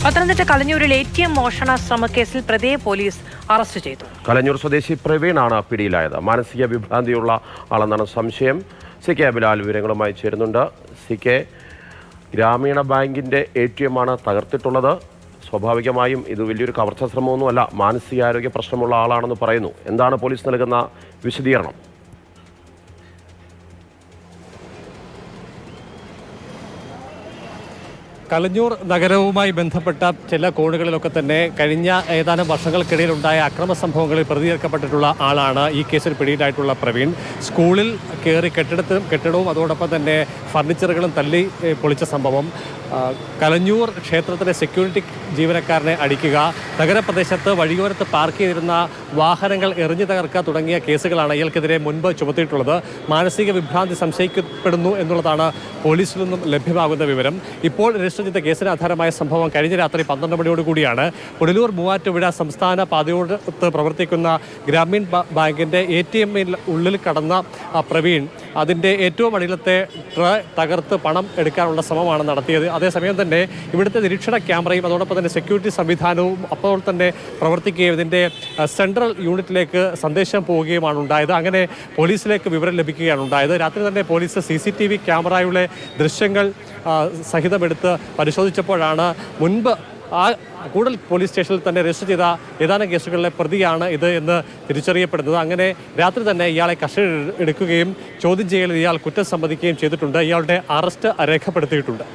Pathanamthitta കലഞ്ഞൂരിൽ ATM മോഷണ ശ്രമക്കേസിൽ പ്രതിയെ police arrest ചെയ്തു. കലഞ്ഞൂർ സ്വദേശി പ്രവീണാണ് പിടിയിലായത്. മാനസിക വിഭ്രാന്തിയുള്ള ആളെന്നാണ് സംശയം. CK അബിലാൽ വിവരങ്ങളുമായി ചേരുന്നുണ്ട്. CK, ഗ്രാമീണ ബാങ്കിന്റെ ATM ആണ് തകർത്തിട്ടുള്ളത്. സ്വാഭാവികമായും ഇത് വലിയൊരു കവർച്ചാ ശ്രമമൊന്നുമല്ല, മാനസികാരോഗ്യ പ്രശ്നമുള്ള ആളാണെന്ന് പറയുന്നു. എന്താണ് പോലീസ് നൽകുന്ന വിശദീകരണം? കലഞ്ഞൂർ നഗരവുമായി ബന്ധപ്പെട്ട ചില കോണുകളിലൊക്കെ തന്നെ കഴിഞ്ഞ ഏതാനും വർഷങ്ങൾക്കിടയിലുണ്ടായ അക്രമ സംഭവങ്ങളിൽ പ്രതിചേർക്കപ്പെട്ടിട്ടുള്ള ആളാണ് ഈ കേസിൽ പിടിയിലായിട്ടുള്ള പ്രവീൺ. സ്കൂളിൽ കയറി കെട്ടിടവും അതോടൊപ്പം തന്നെ ഫർണിച്ചറുകളും തല്ലി പൊളിച്ച സംഭവം, കലഞ്ഞൂർ ക്ഷേത്രത്തിലെ സെക്യൂരിറ്റി ജീവനക്കാരനെ അടിക്കുക, നഗരപ്രദേശത്ത് വഴിയോരത്ത് പാർക്ക് ചെയ്തിരുന്ന വാഹനങ്ങൾ എറിഞ്ഞു തകർക്കുക തുടങ്ങിയ കേസുകളാണ് ഇയാൾക്കെതിരെ മുൻപ് ചുമത്തിയിട്ടുള്ളത്. മാനസിക വിഭ്രാന്തി സംശയിക്കപ്പെടുന്നു എന്നുള്ളതാണ് പോലീസിൽ നിന്നും ലഭ്യമാകുന്ന വിവരം. ഇപ്പോൾ രജിസ്റ്റർ ചെയ്ത കേസിന് ആധാരമായ സംഭവം കഴിഞ്ഞ രാത്രി 12 മണിയോടുകൂടിയാണ് പുനലൂർ മൂവാറ്റുപുഴ സംസ്ഥാന പാതയോടത്ത് പ്രവർത്തിക്കുന്ന ഗ്രാമീൺ ബാങ്കിൻ്റെ ATM ഉള്ളിൽ കടന്ന പ്രവീൺ അതിൻ്റെ ഏറ്റവും അടിയിലത്തെ ട്രേ തകർത്ത് പണം എടുക്കാനുള്ള ശ്രമമാണ് നടത്തിയത്. അതേസമയം തന്നെ ഇവിടുത്തെ നിരീക്ഷണ ക്യാമറയും അതോടൊപ്പം തന്നെ സെക്യൂരിറ്റി സംവിധാനവും അപ്പോൾ തന്നെ പ്രവർത്തിക്കുകയും ഇതിൻ്റെ സെൻട്രൽ യൂണിറ്റിലേക്ക് സന്ദേശം പോവുകയുമാണ് ഉണ്ടായത്. അങ്ങനെ പോലീസിലേക്ക് വിവരം ലഭിക്കുകയാണ് ഉണ്ടായത്. രാത്രി തന്നെ പോലീസ് CCTV ക്യാമറയുടെ ദൃശ്യങ്ങൾ സഹിതമെടുത്ത് പരിശോധിച്ചപ്പോഴാണ് മുൻപ് കൂടൽ പോലീസ് സ്റ്റേഷനിൽ തന്നെ രജിസ്റ്റർ ചെയ്ത ഏതാനും കേസുകളിലെ പ്രതിയാണ് ഇത് എന്ന് തിരിച്ചറിയപ്പെടുന്നത്. അങ്ങനെ രാത്രി തന്നെ ഇയാളെ കസ്റ്റഡിയിൽ എടുക്കുകയും ചോദ്യം ചെയ്യലിൽ ഇയാൾ കുറ്റം സമ്മതിക്കുകയും ചെയ്തിട്ടുണ്ട്. ഇയാളുടെ അറസ്റ്റ് രേഖപ്പെടുത്തിയിട്ടുണ്ട്.